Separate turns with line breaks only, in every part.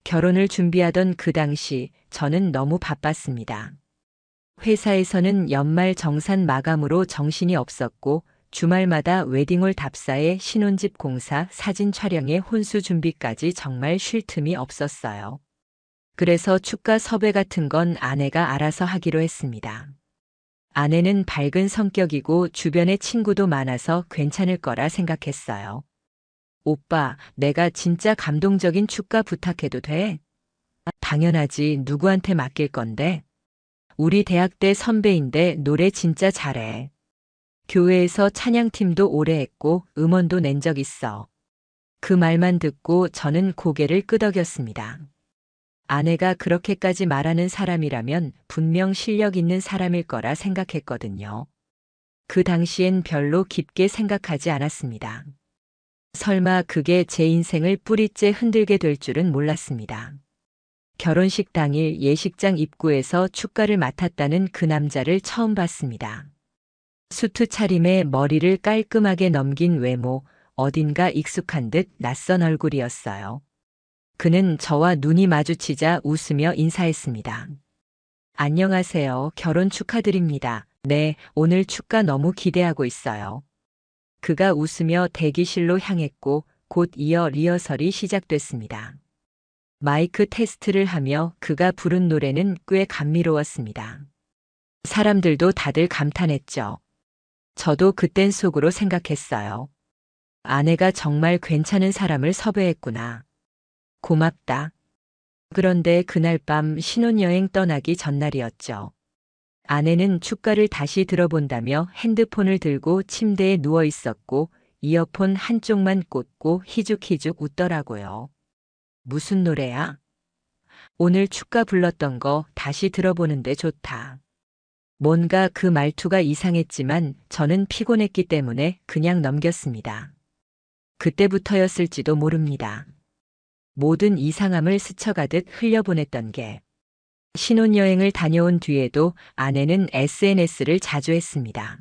결혼을 준비하던 그 당시 저는 너무 바빴습니다. 회사에서는 연말 정산 마감으로 정신이 없었고 주말마다 웨딩홀 답사에 신혼집 공사, 사진 촬영에 혼수 준비까지 정말 쉴 틈이 없었어요. 그래서 축가 섭외 같은 건 아내가 알아서 하기로 했습니다. 아내는 밝은 성격이고 주변에 친구도 많아서 괜찮을 거라 생각했어요. 오빠, 내가 진짜 감동적인 축가 부탁해도 돼? 당연하지, 누구한테 맡길 건데? 우리 대학 때 선배인데 노래 진짜 잘해. 교회에서 찬양팀도 오래 했고 음원도 낸 적 있어. 그 말만 듣고 저는 고개를 끄덕였습니다. 아내가 그렇게까지 말하는 사람이라면 분명 실력 있는 사람일 거라 생각했거든요. 그 당시엔 별로 깊게 생각하지 않았습니다. 설마 그게 제 인생을 뿌리째 흔들게 될 줄은 몰랐습니다. 결혼식 당일 예식장 입구에서 축가를 맡았다는 그 남자를 처음 봤습니다. 수트 차림에 머리를 깔끔하게 넘긴 외모, 어딘가 익숙한 듯 낯선 얼굴이었어요. 그는 저와 눈이 마주치자 웃으며 인사했습니다. 안녕하세요. 결혼 축하드립니다. 네, 오늘 축가 너무 기대하고 있어요. 그가 웃으며 대기실로 향했고 곧 이어 리허설이 시작됐습니다. 마이크 테스트를 하며 그가 부른 노래는 꽤 감미로웠습니다. 사람들도 다들 감탄했죠. 저도 그땐 속으로 생각했어요. 아내가 정말 괜찮은 사람을 섭외했구나. 고맙다. 그런데 그날 밤 신혼여행 떠나기 전날이었죠. 아내는 축가를 다시 들어본다며 핸드폰을 들고 침대에 누워 있었고 이어폰 한쪽만 꽂고 희죽희죽 웃더라고요. 무슨 노래야? 오늘 축가 불렀던 거 다시 들어보는데 좋다. 뭔가 그 말투가 이상했지만 저는 피곤했기 때문에 그냥 넘겼습니다. 그때부터였을지도 모릅니다. 모든 이상함을 스쳐가듯 흘려보냈던 게. 신혼여행을 다녀온 뒤에도 아내는 SNS를 자주 했습니다.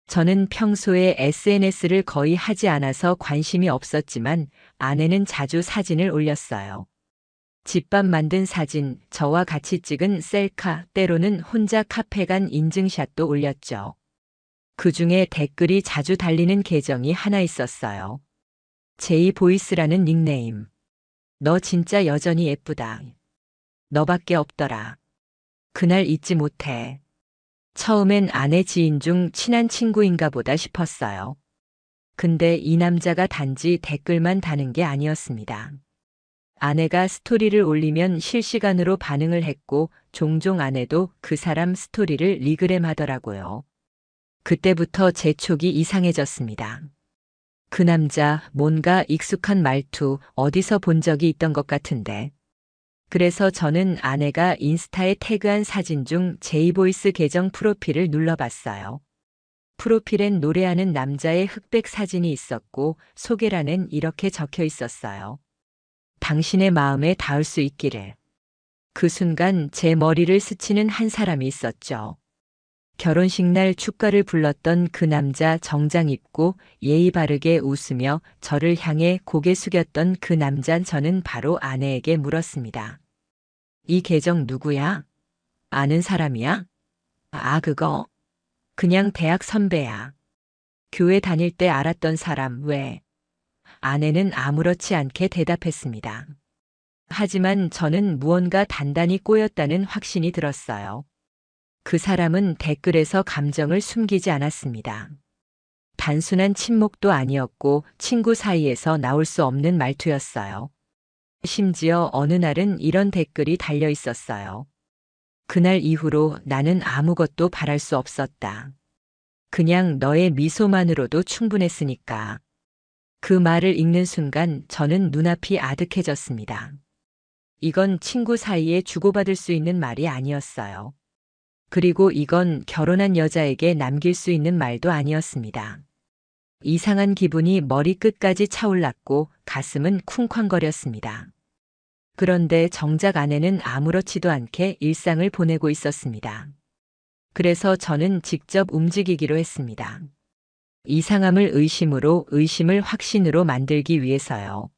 저는 평소에 SNS를 거의 하지 않아서 관심이 없었지만 아내는 자주 사진을 올렸어요. 집밥 만든 사진, 저와 같이 찍은 셀카, 때로는 혼자 카페 간 인증샷도 올렸죠. 그 중에 댓글이 자주 달리는 계정이 하나 있었어요. 제이보이스라는 닉네임. 너 진짜 여전히 예쁘다. 너밖에 없더라. 그날 잊지 못해. 처음엔 아내 지인 중 친한 친구인가 보다 싶었어요. 근데 이 남자가 단지 댓글만 다는 게 아니었습니다. 아내가 스토리를 올리면 실시간으로 반응을 했고 종종 아내도 그 사람 스토리를 리그램 하더라고요. 그때부터 제 촉이 이상해졌습니다. 그 남자 뭔가 익숙한 말투 어디서 본 적이 있던 것 같은데. 그래서 저는 아내가 인스타에 태그한 사진 중 제이보이스 계정 프로필을 눌러봤어요. 프로필엔 노래하는 남자의 흑백 사진이 있었고 소개란엔 이렇게 적혀 있었어요. 당신의 마음에 닿을 수 있기를. 그 순간 제 머리를 스치는 한 사람이 있었죠. 결혼식 날 축가를 불렀던 그 남자 정장 입고 예의 바르게 웃으며 저를 향해 고개 숙였던 그 남자 저는 바로 아내에게 물었습니다. 이 계정 누구야? 아는 사람이야? 아, 그거. 그냥 대학 선배야. 교회 다닐 때 알았던 사람 왜? 아내는 아무렇지 않게 대답했습니다. 하지만 저는 무언가 단단히 꼬였다는 확신이 들었어요. 그 사람은 댓글에서 감정을 숨기지 않았습니다. 단순한 침묵도 아니었고 친구 사이에서 나올 수 없는 말투였어요. 심지어 어느 날은 이런 댓글이 달려 있었어요. 그날 이후로 나는 아무것도 바랄 수 없었다. 그냥 너의 미소만으로도 충분했으니까. 그 말을 읽는 순간 저는 눈앞이 아득해졌습니다. 이건 친구 사이에 주고받을 수 있는 말이 아니었어요. 그리고 이건 결혼한 여자에게 남길 수 있는 말도 아니었습니다. 이상한 기분이 머리끝까지 차올랐고 가슴은 쿵쾅거렸습니다. 그런데 정작 아내는 아무렇지도 않게 일상을 보내고 있었습니다. 그래서 저는 직접 움직이기로 했습니다. 이상함을 의심으로, 의심을 확신으로 만들기 위해서요.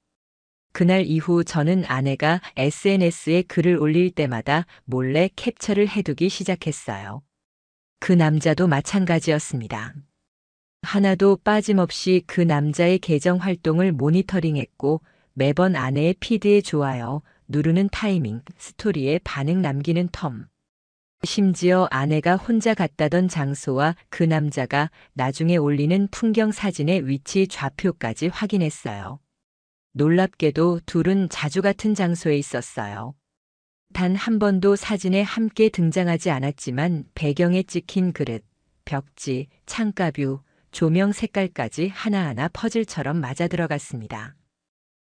그날 이후 저는 아내가 SNS에 글을 올릴 때마다 몰래 캡처를 해두기 시작했어요. 그 남자도 마찬가지였습니다. 하나도 빠짐없이 그 남자의 계정 활동을 모니터링했고 매번 아내의 피드에 좋아요 누르는 타이밍, 스토리에 반응 남기는 텀. 심지어 아내가 혼자 갔다던 장소와 그 남자가 나중에 올리는 풍경 사진의 위치 좌표까지 확인했어요. 놀랍게도 둘은 자주 같은 장소에 있었어요. 단 한 번도 사진에 함께 등장하지 않았지만 배경에 찍힌 그릇, 벽지, 창가뷰, 조명 색깔까지 하나하나 퍼즐처럼 맞아들어갔습니다.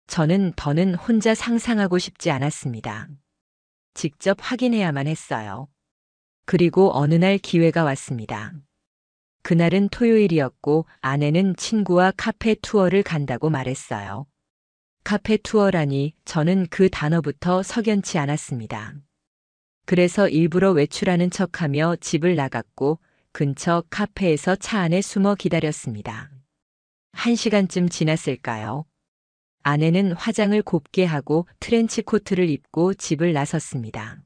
저는 더는 혼자 상상하고 싶지 않았습니다. 직접 확인해야만 했어요. 그리고 어느 날 기회가 왔습니다. 그날은 토요일이었고 아내는 친구와 카페 투어를 간다고 말했어요. 카페 투어라니 저는 그 단어부터 석연치 않았습니다. 그래서 일부러 외출하는 척하며 집을 나갔고 근처 카페에서 차 안에 숨어 기다렸습니다. 1시간쯤 지났을까요? 아내는 화장을 곱게 하고 트렌치 코트를 입고 집을 나섰습니다.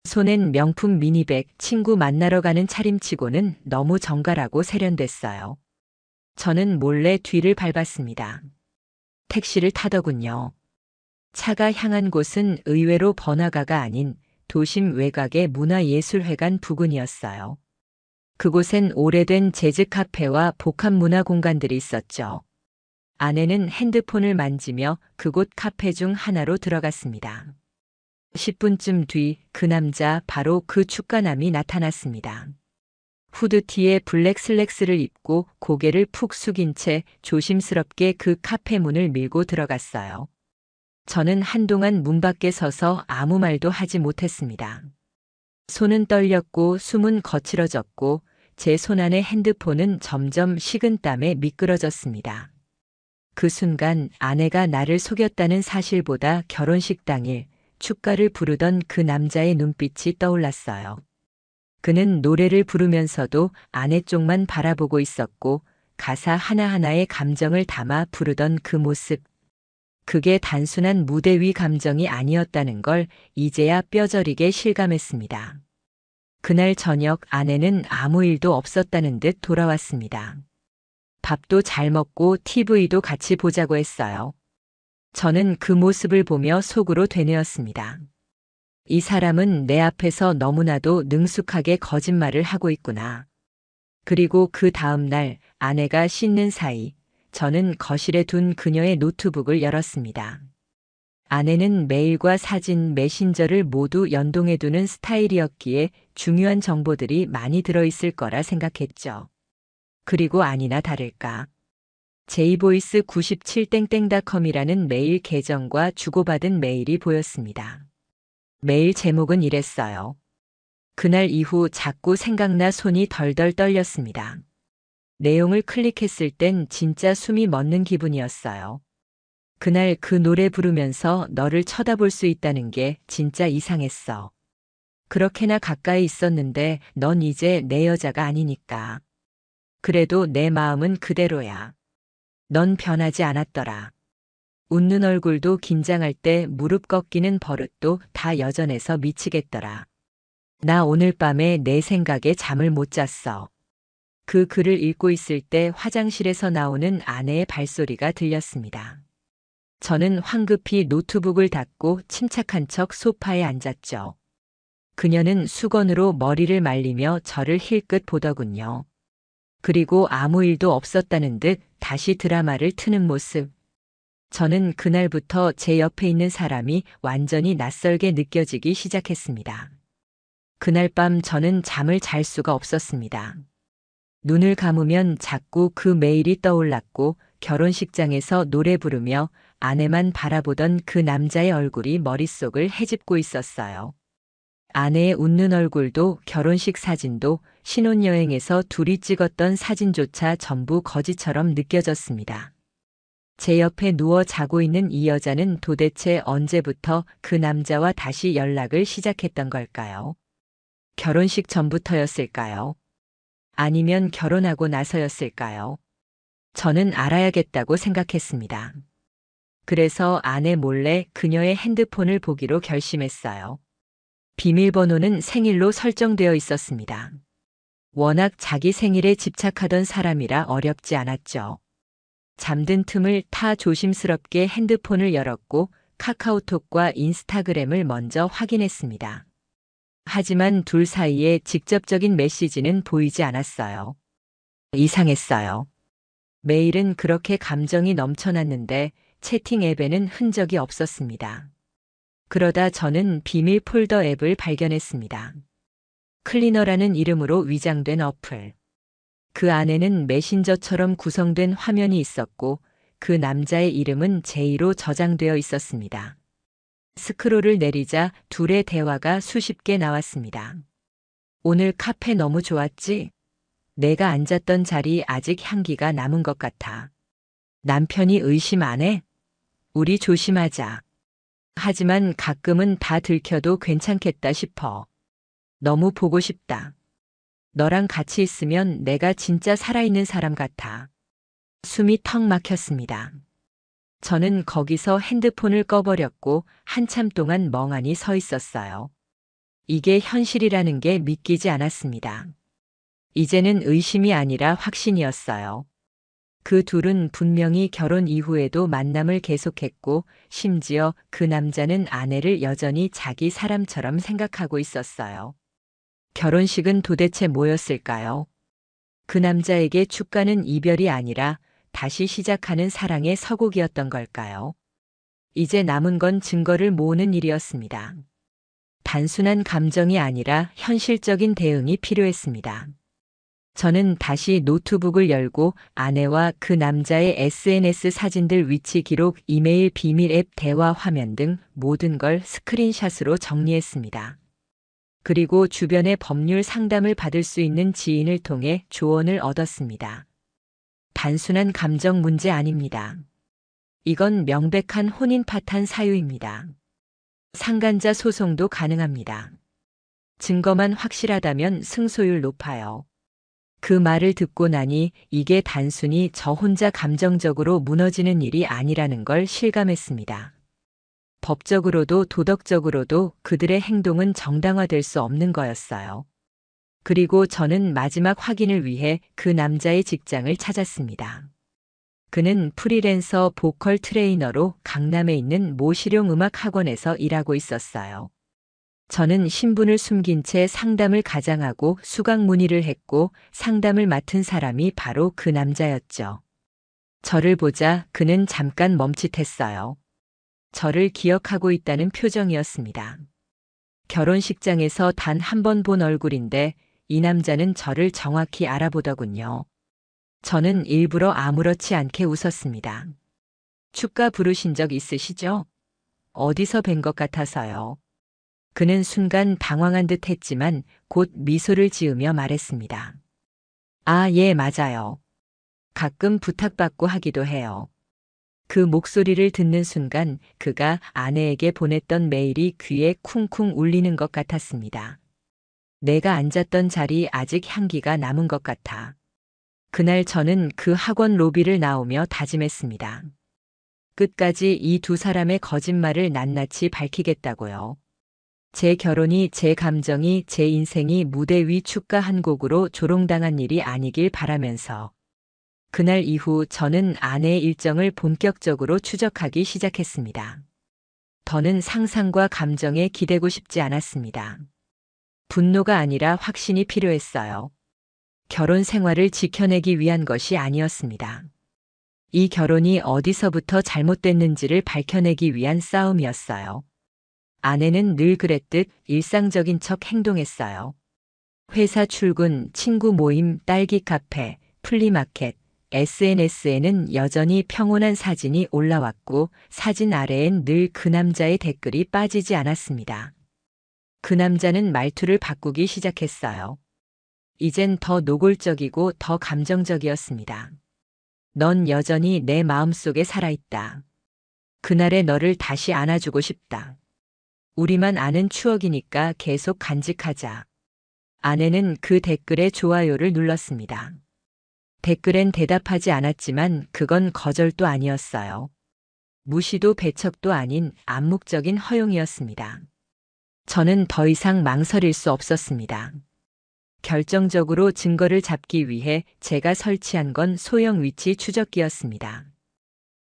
손엔 명품 미니백, 친구 만나러 가는 차림치고는 너무 정갈하고 세련됐어요. 저는 몰래 뒤를 밟았습니다. 택시를 타더군요. 차가 향한 곳은 의외로 번화가가 아닌 도심 외곽의 문화예술회관 부근이었어요. 그곳엔 오래된 재즈 카페와 복합 문화 공간들이 있었죠. 아내는 핸드폰을 만지며 그곳 카페 중 하나로 들어갔습니다. 10분쯤 뒤 그 남자 바로 그 축가남이 나타났습니다. 후드티에 블랙 슬랙스를 입고 고개를 푹 숙인 채 조심스럽게 그 카페 문을 밀고 들어갔어요. 저는 한동안 문 밖에 서서 아무 말도 하지 못했습니다. 손은 떨렸고 숨은 거칠어졌고 제 손안의 핸드폰은 점점 식은땀에 미끄러졌습니다. 그 순간 아내가 나를 속였다는 사실보다 결혼식 당일 축가를 부르던 그 남자의 눈빛이 떠올랐어요. 그는 노래를 부르면서도 아내 쪽만 바라보고 있었고 가사 하나하나에 감정을 담아 부르던 그 모습. 그게 단순한 무대 위 감정이 아니었다는 걸 이제야 뼈저리게 실감했습니다. 그날 저녁 아내는 아무 일도 없었다는 듯 돌아왔습니다. 밥도 잘 먹고 TV도 같이 보자고 했어요. 저는 그 모습을 보며 속으로 되뇌었습니다. 이 사람은 내 앞에서 너무나도 능숙하게 거짓말을 하고 있구나. 그리고 그 다음 날 아내가 씻는 사이 저는 거실에 둔 그녀의 노트북을 열었습니다. 아내는 메일과 사진, 메신저를 모두 연동해두는 스타일이었기에 중요한 정보들이 많이 들어있을 거라 생각했죠. 그리고 아니나 다를까. jvoice97땡땡닷컴이라는 메일 계정과 주고받은 메일이 보였습니다. 메일 제목은 이랬어요. 그날 이후 자꾸 생각나 손이 덜덜 떨렸습니다. 내용을 클릭했을 땐 진짜 숨이 멎는 기분이었어요. 그날 그 노래 부르면서 너를 쳐다볼 수 있다는 게 진짜 이상했어. 그렇게나 가까이 있었는데 넌 이제 내 여자가 아니니까. 그래도 내 마음은 그대로야. 넌 변하지 않았더라. 웃는 얼굴도 긴장할 때 무릎 꺾이는 버릇도 다 여전해서 미치겠더라. 나 오늘 밤에 내 생각에 잠을 못 잤어. 그 글을 읽고 있을 때 화장실에서 나오는 아내의 발소리가 들렸습니다. 저는 황급히 노트북을 닫고 침착한 척 소파에 앉았죠. 그녀는 수건으로 머리를 말리며 저를 힐끗 보더군요. 그리고 아무 일도 없었다는 듯 다시 드라마를 트는 모습. 저는 그날부터 제 옆에 있는 사람이 완전히 낯설게 느껴지기 시작했습니다. 그날 밤 저는 잠을 잘 수가 없었습니다. 눈을 감으면 자꾸 그 메일이 떠올랐고 결혼식장에서 노래 부르며 아내만 바라보던 그 남자의 얼굴이 머릿속을 헤집고 있었어요. 아내의 웃는 얼굴도 결혼식 사진도 신혼여행에서 둘이 찍었던 사진조차 전부 거짓처럼 느껴졌습니다. 제 옆에 누워 자고 있는 이 여자는 도대체 언제부터 그 남자와 다시 연락을 시작했던 걸까요? 결혼식 전부터였을까요? 아니면 결혼하고 나서였을까요? 저는 알아야겠다고 생각했습니다. 그래서 아내 몰래 그녀의 핸드폰을 보기로 결심했어요. 비밀번호는 생일로 설정되어 있었습니다. 워낙 자기 생일에 집착하던 사람이라 어렵지 않았죠. 잠든 틈을 타 조심스럽게 핸드폰을 열었고 카카오톡과 인스타그램을 먼저 확인했습니다. 하지만 둘 사이에 직접적인 메시지는 보이지 않았어요. 이상했어요. 메일은 그렇게 감정이 넘쳐났는데 채팅 앱에는 흔적이 없었습니다. 그러다 저는 비밀 폴더 앱을 발견했습니다. 클리너라는 이름으로 위장된 어플. 그 안에는 메신저처럼 구성된 화면이 있었고 그 남자의 이름은 제이로 저장되어 있었습니다. 스크롤을 내리자 둘의 대화가 수십 개 나왔습니다. 오늘 카페 너무 좋았지? 내가 앉았던 자리 아직 향기가 남은 것 같아. 남편이 의심 안 해? 우리 조심하자. 하지만 가끔은 다 들켜도 괜찮겠다 싶어. 너무 보고 싶다. 너랑 같이 있으면 내가 진짜 살아있는 사람 같아. 숨이 턱 막혔습니다. 저는 거기서 핸드폰을 꺼버렸고 한참 동안 멍하니 서 있었어요. 이게 현실이라는 게 믿기지 않았습니다. 이제는 의심이 아니라 확신이었어요. 그 둘은 분명히 결혼 이후에도 만남을 계속했고 심지어 그 남자는 아내를 여전히 자기 사람처럼 생각하고 있었어요. 결혼식은 도대체 뭐였을까요? 그 남자에게 축가는 이별이 아니라 다시 시작하는 사랑의 서곡이었던 걸까요? 이제 남은 건 증거를 모으는 일이었습니다. 단순한 감정이 아니라 현실적인 대응이 필요했습니다. 저는 다시 노트북을 열고 아내와 그 남자의 SNS 사진들 위치 기록, 이메일, 비밀 앱, 대화 화면 등 모든 걸 스크린샷으로 정리했습니다. 그리고 주변의 법률 상담을 받을 수 있는 지인을 통해 조언을 얻었습니다. 단순한 감정 문제 아닙니다. 이건 명백한 혼인 파탄 사유입니다. 상간자 소송도 가능합니다. 증거만 확실하다면 승소율 높아요. 그 말을 듣고 나니 이게 단순히 저 혼자 감정적으로 무너지는 일이 아니라는 걸 실감했습니다. 법적으로도 도덕적으로도 그들의 행동은 정당화될 수 없는 거였어요. 그리고 저는 마지막 확인을 위해 그 남자의 직장을 찾았습니다. 그는 프리랜서 보컬 트레이너로 강남에 있는 모 실용음악 학원에서 일하고 있었어요. 저는 신분을 숨긴 채 상담을 가장하고 수강 문의를 했고 상담을 맡은 사람이 바로 그 남자였죠. 저를 보자 그는 잠깐 멈칫했어요. 저를 기억하고 있다는 표정이었습니다. 결혼식장에서 단 한 번 본 얼굴인데 이 남자는 저를 정확히 알아보더군요. 저는 일부러 아무렇지 않게 웃었습니다. 축가 부르신 적 있으시죠? 어디서 뵌 것 같아서요. 그는 순간 당황한 듯 했지만 곧 미소를 지으며 말했습니다. 아, 예, 맞아요. 가끔 부탁받고 하기도 해요. 그 목소리를 듣는 순간 그가 아내에게 보냈던 메일이 귀에 쿵쿵 울리는 것 같았습니다. 내가 앉았던 자리 아직 향기가 남은 것 같아. 그날 저는 그 학원 로비를 나오며 다짐했습니다. 끝까지 이 두 사람의 거짓말을 낱낱이 밝히겠다고요. 제 결혼이, 제 감정이, 제 인생이 무대 위 축가 한 곡으로 조롱당한 일이 아니길 바라면서 그날 이후 저는 아내의 일정을 본격적으로 추적하기 시작했습니다. 더는 상상과 감정에 기대고 싶지 않았습니다. 분노가 아니라 확신이 필요했어요. 결혼 생활을 지켜내기 위한 것이 아니었습니다. 이 결혼이 어디서부터 잘못됐는지를 밝혀내기 위한 싸움이었어요. 아내는 늘 그랬듯 일상적인 척 행동했어요. 회사 출근, 친구 모임, 딸기 카페, 플리마켓, SNS에는 여전히 평온한 사진이 올라왔고 사진 아래엔 늘 그 남자의 댓글이 빠지지 않았습니다. 그 남자는 말투를 바꾸기 시작했어요. 이젠 더 노골적이고 더 감정적이었습니다. 넌 여전히 내 마음속에 살아있다. 그날의 너를 다시 안아주고 싶다. 우리만 아는 추억이니까 계속 간직하자. 아내는 그 댓글에 좋아요를 눌렀습니다. 댓글엔 대답하지 않았지만 그건 거절도 아니었어요. 무시도 배척도 아닌 암묵적인 허용이었습니다. 저는 더 이상 망설일 수 없었습니다. 결정적으로 증거를 잡기 위해 제가 설치한 건 소형 위치 추적기였습니다.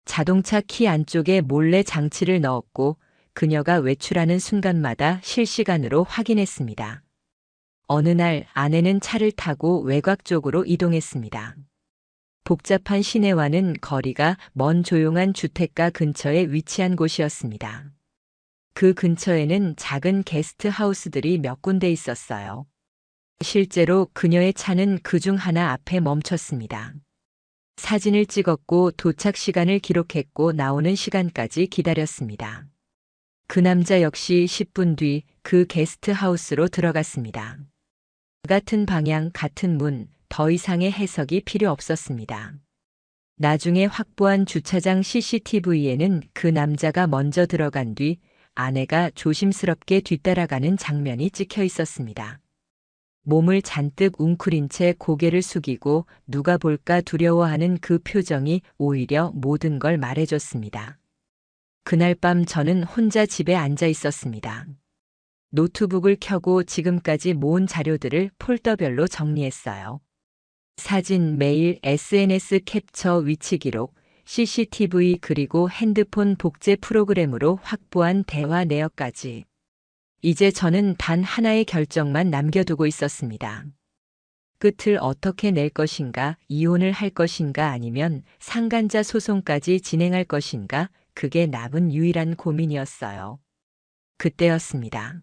자동차 키 안쪽에 몰래 장치를 넣었고 그녀가 외출하는 순간마다 실시간으로 확인했습니다. 어느 날 아내는 차를 타고 외곽 쪽으로 이동했습니다. 복잡한 시내와는 거리가 먼 조용한 주택가 근처에 위치한 곳이었습니다. 그 근처에는 작은 게스트 하우스들이 몇 군데 있었어요. 실제로 그녀의 차는 그중 하나 앞에 멈췄습니다. 사진을 찍었고 도착 시간을 기록했고 나오는 시간까지 기다렸습니다. 그 남자 역시 10분 뒤 그 게스트 하우스로 들어갔습니다. 같은 방향, 같은 문, 더 이상의 해석이 필요 없었습니다. 나중에 확보한 주차장 CCTV에는 그 남자가 먼저 들어간 뒤 아내가 조심스럽게 뒤따라가는 장면이 찍혀 있었습니다. 몸을 잔뜩 웅크린 채 고개를 숙이고 누가 볼까 두려워하는 그 표정이 오히려 모든 걸 말해줬습니다. 그날 밤 저는 혼자 집에 앉아 있었습니다. 노트북을 켜고 지금까지 모은 자료들을 폴더별로 정리했어요. 사진, 메일, SNS 캡처, 위치 기록, CCTV 그리고 핸드폰 복제 프로그램으로 확보한 대화 내역까지. 이제 저는 단 하나의 결정만 남겨두고 있었습니다. 끝을 어떻게 낼 것인가, 이혼을 할 것인가 아니면 상간자 소송까지 진행할 것인가, 그게 남은 유일한 고민이었어요. 그때였습니다.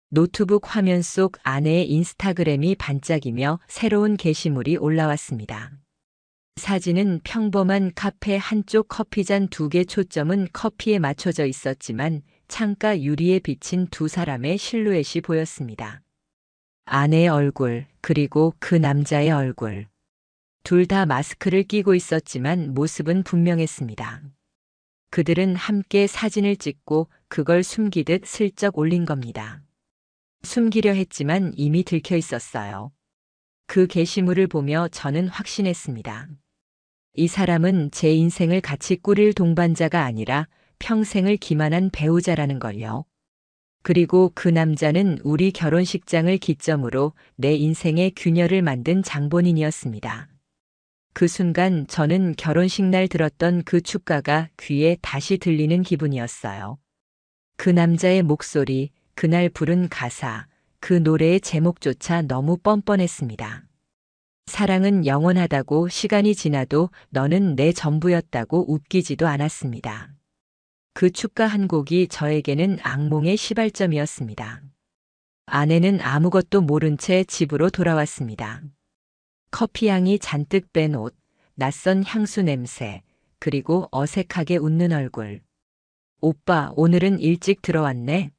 노트북 화면 속 아내의 인스타그램이 반짝이며 새로운 게시물이 올라왔습니다. 사진은 평범한 카페 한쪽 커피잔 2개, 초점은 커피에 맞춰져 있었지만 창가 유리에 비친 두 사람의 실루엣이 보였습니다. 아내의 얼굴, 그리고 그 남자의 얼굴. 둘 다 마스크를 끼고 있었지만 모습은 분명했습니다. 그들은 함께 사진을 찍고 그걸 숨기듯 슬쩍 올린 겁니다. 숨기려 했지만 이미 들켜 있었어요. 그 게시물을 보며 저는 확신했습니다. 이 사람은 제 인생을 같이 꾸릴 동반자가 아니라 평생을 기만한 배우자라는 걸요. 그리고 그 남자는 우리 결혼식장을 기점으로 내 인생의 균열을 만든 장본인이었습니다. 그 순간 저는 결혼식 날 들었던 그 축가가 귀에 다시 들리는 기분이었어요. 그 남자의 목소리, 그날 부른 가사, 그 노래의 제목조차 너무 뻔뻔했습니다. 사랑은 영원하다고, 시간이 지나도 너는 내 전부였다고 웃기지도 않았습니다. 그 축가 한 곡이 저에게는 악몽의 시발점이었습니다. 아내는 아무것도 모른 채 집으로 돌아왔습니다. 커피향이 잔뜩 뺀 옷, 낯선 향수 냄새, 그리고 어색하게 웃는 얼굴. 오빠, 오늘은 일찍 들어왔네?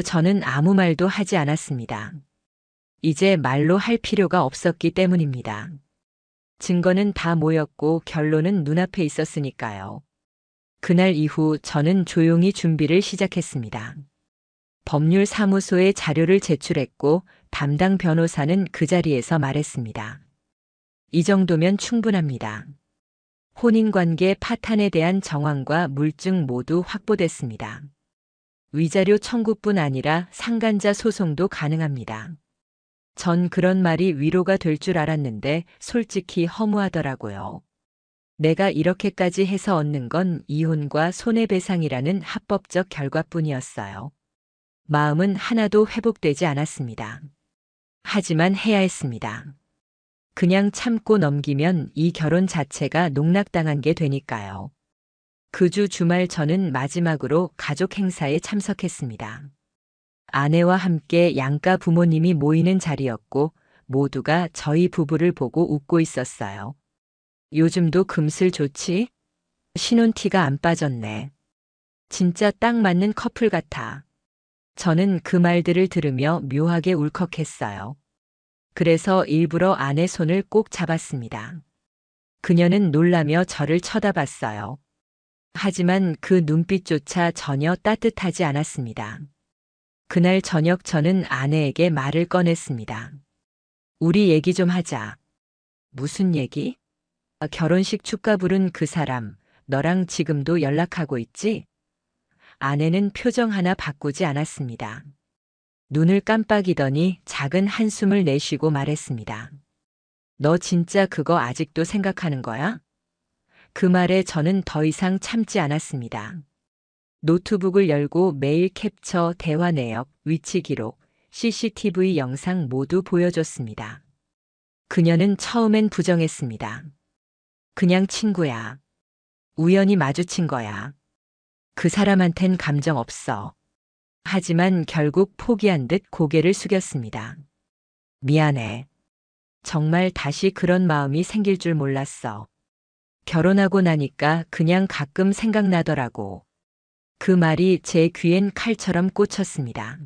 저는 아무 말도 하지 않았습니다. 이제 말로 할 필요가 없었기 때문입니다. 증거는 다 모였고 결론은 눈앞에 있었으니까요. 그날 이후 저는 조용히 준비를 시작했습니다. 법률사무소에 자료를 제출했고 담당 변호사는 그 자리에서 말했습니다. 이 정도면 충분합니다. 혼인관계 파탄에 대한 정황과 물증 모두 확보됐습니다. 위자료 청구뿐 아니라 상간자 소송도 가능합니다. 전 그런 말이 위로가 될 줄 알았는데 솔직히 허무하더라고요. 내가 이렇게까지 해서 얻는 건 이혼과 손해배상이라는 합법적 결과뿐이었어요. 마음은 하나도 회복되지 않았습니다. 하지만 해야 했습니다. 그냥 참고 넘기면 이 결혼 자체가 농락당한 게 되니까요. 그 주 주말 저는 마지막으로 가족 행사에 참석했습니다. 아내와 함께 양가 부모님이 모이는 자리였고 모두가 저희 부부를 보고 웃고 있었어요. 요즘도 금슬 좋지? 신혼티가 안 빠졌네. 진짜 딱 맞는 커플 같아. 저는 그 말들을 들으며 묘하게 울컥했어요. 그래서 일부러 아내 손을 꼭 잡았습니다. 그녀는 놀라며 저를 쳐다봤어요. 하지만 그 눈빛조차 전혀 따뜻하지 않았습니다. 그날 저녁 저는 아내에게 말을 꺼냈습니다. 우리 얘기 좀 하자. 무슨 얘기? 결혼식 축가 부른 그 사람, 너랑 지금도 연락하고 있지? 아내는 표정 하나 바꾸지 않았습니다. 눈을 깜빡이더니 작은 한숨을 내쉬고 말했습니다. 너 진짜 그거 아직도 생각하는 거야? 그 말에 저는 더 이상 참지 않았습니다. 노트북을 열고 메일 캡처, 대화 내역, 위치 기록, CCTV 영상 모두 보여줬습니다. 그녀는 처음엔 부정했습니다. 그냥 친구야. 우연히 마주친 거야. 그 사람한텐 감정 없어. 하지만 결국 포기한 듯 고개를 숙였습니다. 미안해. 정말 다시 그런 마음이 생길 줄 몰랐어. 결혼하고 나니까 그냥 가끔 생각나더라고. 그 말이 제 귀엔 칼처럼 꽂혔습니다.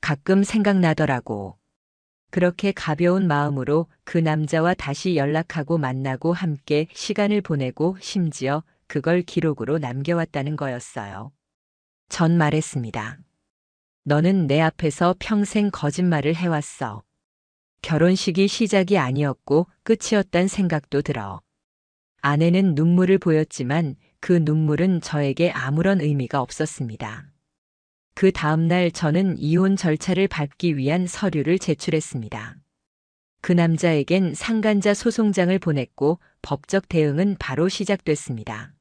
가끔 생각나더라고. 그렇게 가벼운 마음으로 그 남자와 다시 연락하고 만나고 함께 시간을 보내고 심지어 그걸 기록으로 남겨왔다는 거였어요. 전 말했습니다. 너는 내 앞에서 평생 거짓말을 해왔어. 결혼식이 시작이 아니었고 끝이었단 생각도 들어. 아내는 눈물을 보였지만 그 눈물은 저에게 아무런 의미가 없었습니다. 그 다음날 저는 이혼 절차를 밟기 위한 서류를 제출했습니다. 그 남자에겐 상간자 소송장을 보냈고 법적 대응은 바로 시작됐습니다.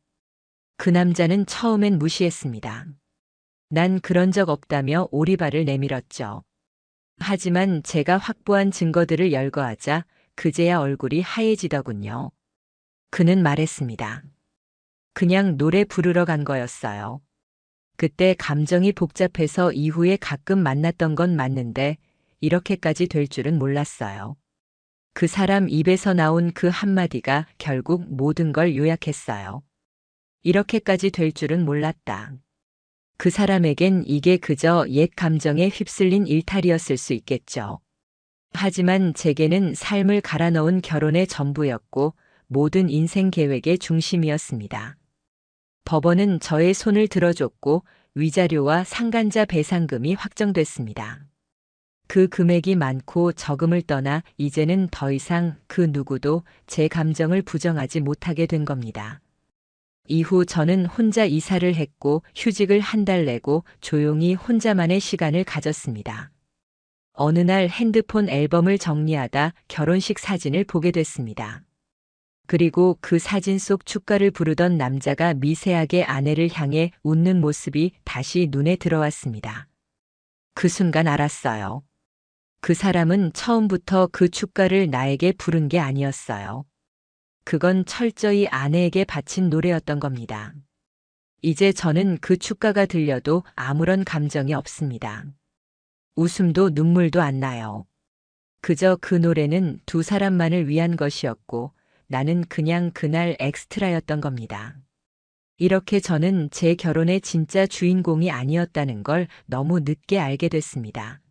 그 남자는 처음엔 무시했습니다. 난 그런 적 없다며 오리발을 내밀었죠. 하지만 제가 확보한 증거들을 열거하자 그제야 얼굴이 하얘지더군요. 그는 말했습니다. 그냥 노래 부르러 간 거였어요. 그때 감정이 복잡해서 이후에 가끔 만났던 건 맞는데 이렇게까지 될 줄은 몰랐어요. 그 사람 입에서 나온 그 한마디가 결국 모든 걸 요약했어요. 이렇게까지 될 줄은 몰랐다. 그 사람에겐 이게 그저 옛 감정에 휩쓸린 일탈이었을 수 있겠죠. 하지만 제게는 삶을 갈아 넣은 결혼의 전부였고 모든 인생 계획의 중심이었습니다. 법원은 저의 손을 들어줬고 위자료와 상간자 배상금이 확정됐습니다. 그 금액이 많고 적음을 떠나 이제는 더 이상 그 누구도 제 감정을 부정하지 못하게 된 겁니다. 이후 저는 혼자 이사를 했고 휴직을 한 달 내고 조용히 혼자만의 시간을 가졌습니다. 어느 날 핸드폰 앨범을 정리하다 결혼식 사진을 보게 됐습니다. 그리고 그 사진 속 축가를 부르던 남자가 미세하게 아내를 향해 웃는 모습이 다시 눈에 들어왔습니다. 그 순간 알았어요. 그 사람은 처음부터 그 축가를 나에게 부른 게 아니었어요. 그건 철저히 아내에게 바친 노래였던 겁니다. 이제 저는 그 축가가 들려도 아무런 감정이 없습니다. 웃음도 눈물도 안 나요. 그저 그 노래는 두 사람만을 위한 것이었고 나는 그냥 그날 엑스트라였던 겁니다. 이렇게 저는 제 결혼의 진짜 주인공이 아니었다는 걸 너무 늦게 알게 됐습니다.